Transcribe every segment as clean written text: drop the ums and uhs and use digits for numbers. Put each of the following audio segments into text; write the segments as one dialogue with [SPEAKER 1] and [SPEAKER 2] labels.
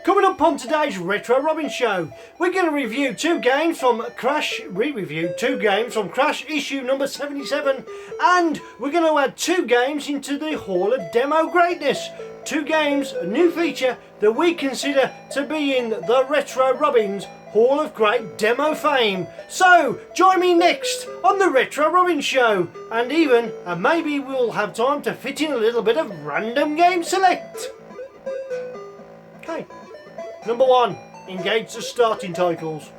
[SPEAKER 1] Coming up on today's Retro Robbins show, we're going to review two games from Crash, re-review two games from Crash issue number 77, and we're going to add two games into the Hall of Demo Greatness. Two games, a new feature that we consider to be in the Retro Robbins Hall of Great Demo Fame. So, join me next on the Retro Robbins show, and even, maybe we'll have time to fit in a little bit of random game select. Okay. Number one, engage the starting titles.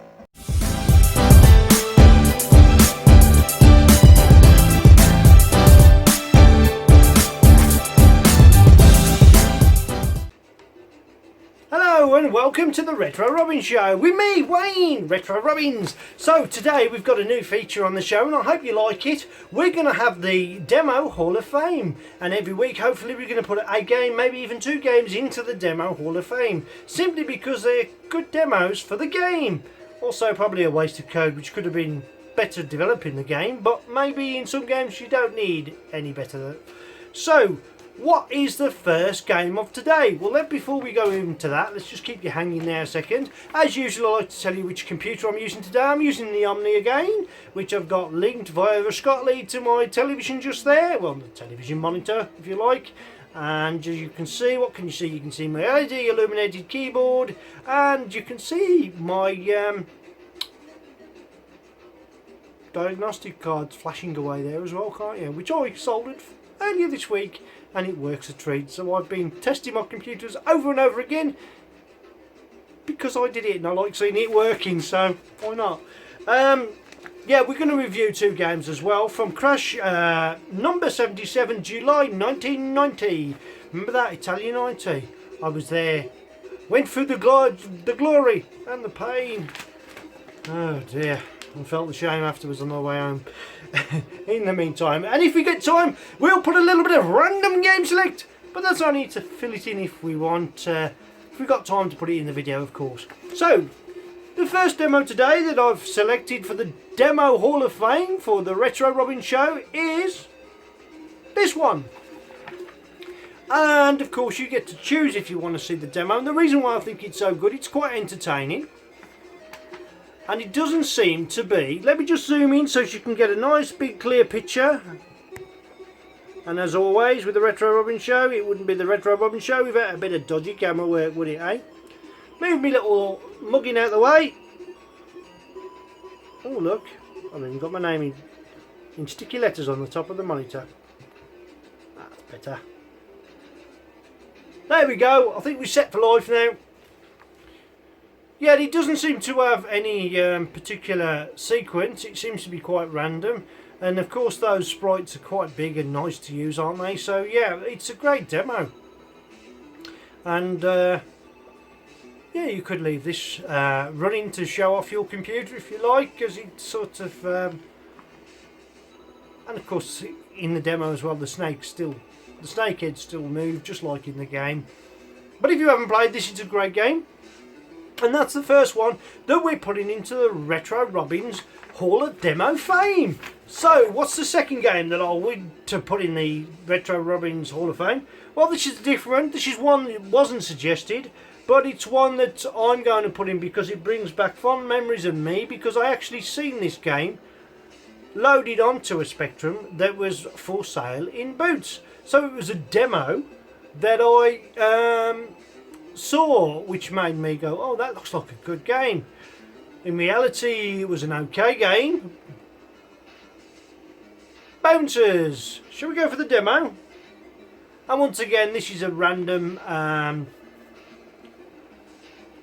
[SPEAKER 1] Hello and welcome to the Retro Robbins show with me, Wayne, Retro Robbins. So today we've got a new feature on the show and I hope you like it. We're going to have the Demo Hall of Fame, and every week hopefully we're going to put a game, maybe even two games into the Demo Hall of Fame, simply because they're good demos for the game. Also probably a waste of code which could have been better developing the game, but maybe in some games you don't need any better. So, what is the first game of today? Well, before we go into that, let's just keep you hanging there a second. As usual, I like to tell you which computer I'm using today. I'm using the Omni again, which I've got linked via the Scott lead to my television just there. Well, the television monitor, if you like. And as you can see, what can you see? You can see my LED illuminated keyboard, and you can see my diagnostic cards flashing away there as well, can't you? Which I soldered earlier this week, and it works a treat. So I've been testing my computers over and over again because I did it and I like seeing it working, so why not? Yeah, we're going to review two games as well from Crash number 77, July 1990. Remember that, Italian 90? I was there. Went through the glory and the pain. Oh dear. I felt the shame afterwards on my way home. In the meantime, and if we get time, we'll put a little bit of random game select, but that's only to fill it in if we want, if we've got time to put it in the video, of course. So, the first demo today that I've selected for the Demo Hall of Fame for the Retro Robbins show is this one. And of course you get to choose if you want to see the demo, and the reason why I think it's so good, it's quite entertaining. And it doesn't seem to be, let me just zoom in so you can get a nice big clear picture. And as always with the Retro Robbins show, it wouldn't be the Retro Robbins show without a bit of dodgy camera work, would it, eh? Move me little mugging out the way. Oh look, I've even got my name in sticky letters on the top of the monitor. That's better. There we go, I think we're set for life now. Yeah, it doesn't seem to have any particular sequence. It seems to be quite random. And of course those sprites are quite big and nice to use, aren't they? So yeah, it's a great demo. And yeah, you could leave this running to show off your computer if you like, because it's sort of... and of course in the demo as well, the snakeheads still move, just like in the game. But if you haven't played this, it's a great game. And that's the first one that we're putting into the Retro Robbins Hall of Demo Fame. So, what's the second game that I want to put in the Retro Robbins Hall of Fame? Well, this is different. This is one that wasn't suggested, but it's one that I'm going to put in because it brings back fond memories of me, because I actually seen this game loaded onto a Spectrum that was for sale in Boots. So it was a demo that I saw, which made me go, oh, that looks like a good game. In reality, it was an okay game. Bouncers. Shall we go for the demo? And once again, this is a random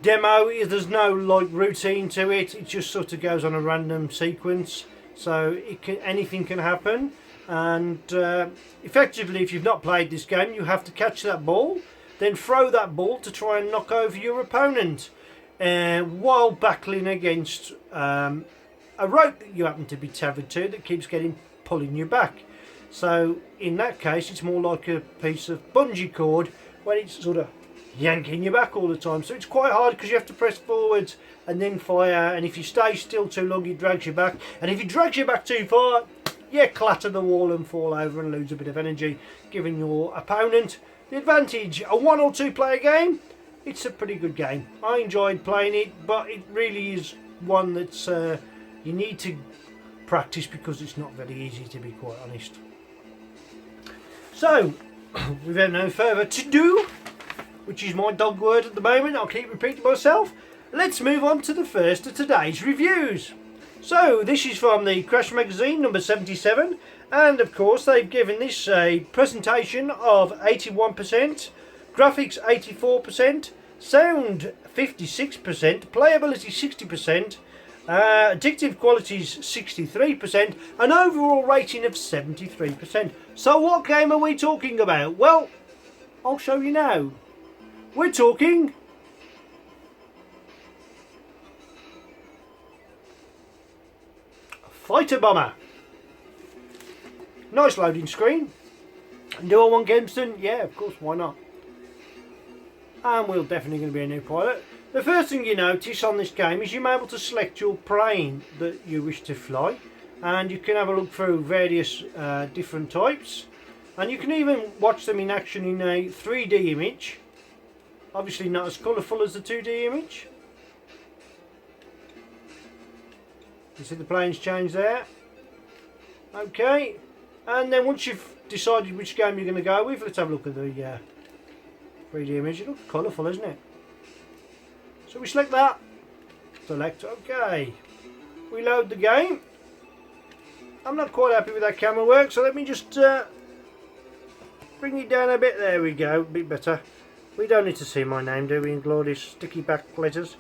[SPEAKER 1] demo. There's no like routine to it. It just sort of goes on a random sequence, so anything can happen. And effectively, if you've not played this game, you have to catch that ball, then throw that ball to try and knock over your opponent while battling against a rope that you happen to be tethered to that keeps pulling you back. So in that case, it's more like a piece of bungee cord when it's sort of yanking you back all the time. So it's quite hard because you have to press forwards and then fire, and if you stay still too long, it drags you back, and if it drags you back too far, you clatter the wall and fall over and lose a bit of energy, giving your opponent the advantage. A 1 or 2 player game, it's a pretty good game. I enjoyed playing it, but it really is one that's you need to practice because it's not very easy, to be quite honest. So, without no further to do, which is my dog word at the moment, I'll keep repeating myself, let's move on to the first of today's reviews. So, this is from the Crash Magazine number 77, and of course they've given this a presentation of 81%, graphics 84%, sound 56%, playability 60%, addictive qualities 63%, an overall rating of 73%. So what game are we talking about? Well, I'll show you now. We're talking Fighter Bomber. Nice loading screen. Do I want Gemston? Yeah, of course, why not? And we're definitely going to be a new pilot. The first thing you notice on this game is you're able to select your plane that you wish to fly, and you can have a look through various different types, and you can even watch them in action in a 3D image. Obviously not as colourful as the 2D image. You see the planes change there. Okay, and then once you've decided which game you're going to go with, let's have a look at the 3D image. It looks colourful, isn't it? So we select that, select OK. We load the game. I'm not quite happy with that camera work, so let me just bring it down a bit. There we go, a bit better. We don't need to see my name, do we, in glorious sticky back letters?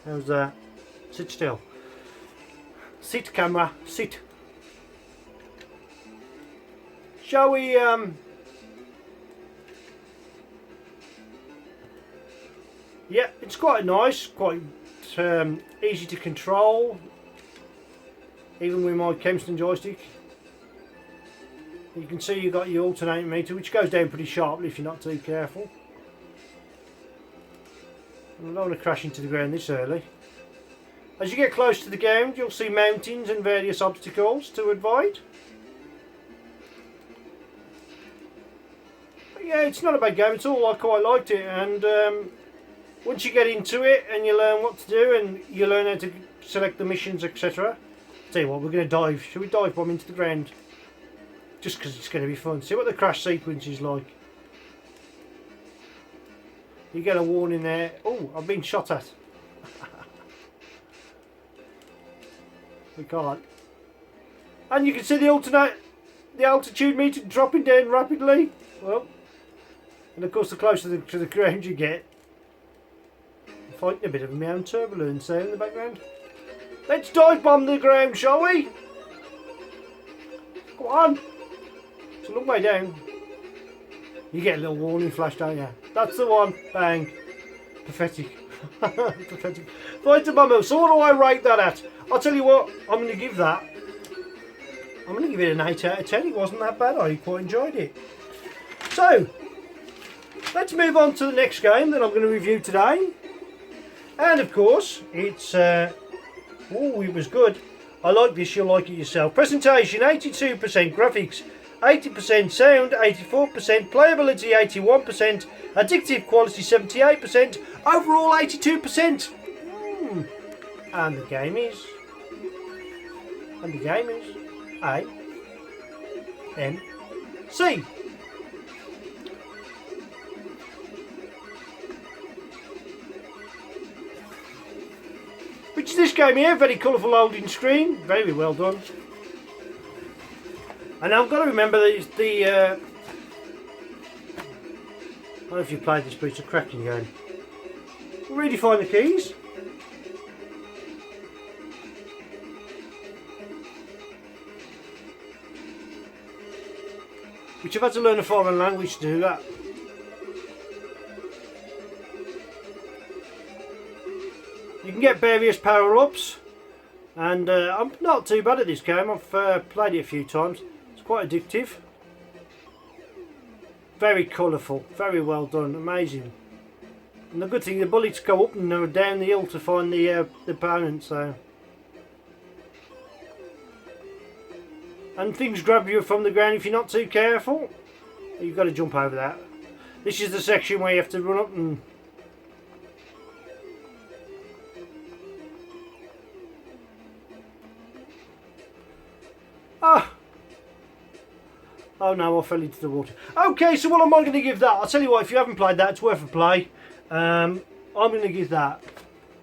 [SPEAKER 1] How's that? Sit still. Sit, camera, sit. Shall we yeah, it's quite nice, quite easy to control, even with my Kempston joystick. You can see you've got your alternating meter, which goes down pretty sharply if you're not too careful. I don't want to crash into the ground this early. As you get close to the ground, you'll see mountains and various obstacles to avoid. But yeah, it's not a bad game at all. I quite liked it, and once you get into it and you learn what to do and you learn how to select the missions, etc. Tell you what, we're going to dive. Shall we dive bomb into the ground? Just because it's going to be fun. See what the crash sequence is like. You get a warning there. Oh, I've been shot at. We can't. And you can see the altitude meter dropping down rapidly. Well, and of course the closer to the ground you get, fighting a bit of my own turbulence there in the background. Let's dive bomb the ground, shall we? Go on. It's a long way down. You get a little warning flash, don't you? That's the one. Bang. Pathetic. Pathetic. Fighter bomber. So what do I rate that at? I'll tell you what. I'm going to give that. I'm going to give it an 8 out of 10. It wasn't that bad. I quite enjoyed it. So, let's move on to the next game that I'm going to review today. And of course, it's, oh, it was good. I like this, you'll like it yourself. Presentation, 82%, graphics, 80%, sound, 84%, playability, 81%, addictive quality, 78%, overall, 82%. And the game is, A, N, C. Which is this game here, very colourful loading screen, very well done. And I've got to remember that it's the, I don't know if you've played this, but it's a cracking game. Redefine the keys. Which I've had to learn a foreign language to do that. You can get various power-ups, and I'm not too bad at this game. I've played it a few times. It's quite addictive. Very colourful, very well done, amazing. And the good thing, the bullets go up and down the hill to find the opponent, so. And things grab you from the ground if you're not too careful. You've got to jump over that. This is the section where you have to run up and... Ah! Oh no, I fell into the water. Okay, so what am I going to give that? I'll tell you what, if you haven't played that, it's worth a play. I'm going to give that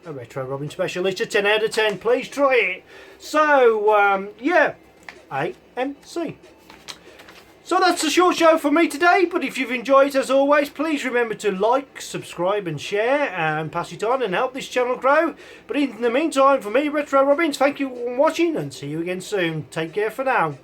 [SPEAKER 1] a Retro Robin Special. It's a 10 out of 10. Please try it. So, yeah, A and C. So that's a short show for me today, but if you've enjoyed it as always, please remember to like, subscribe and share and pass it on and help this channel grow. But in the meantime, for me, Retro Robbins, thank you for watching and see you again soon. Take care for now.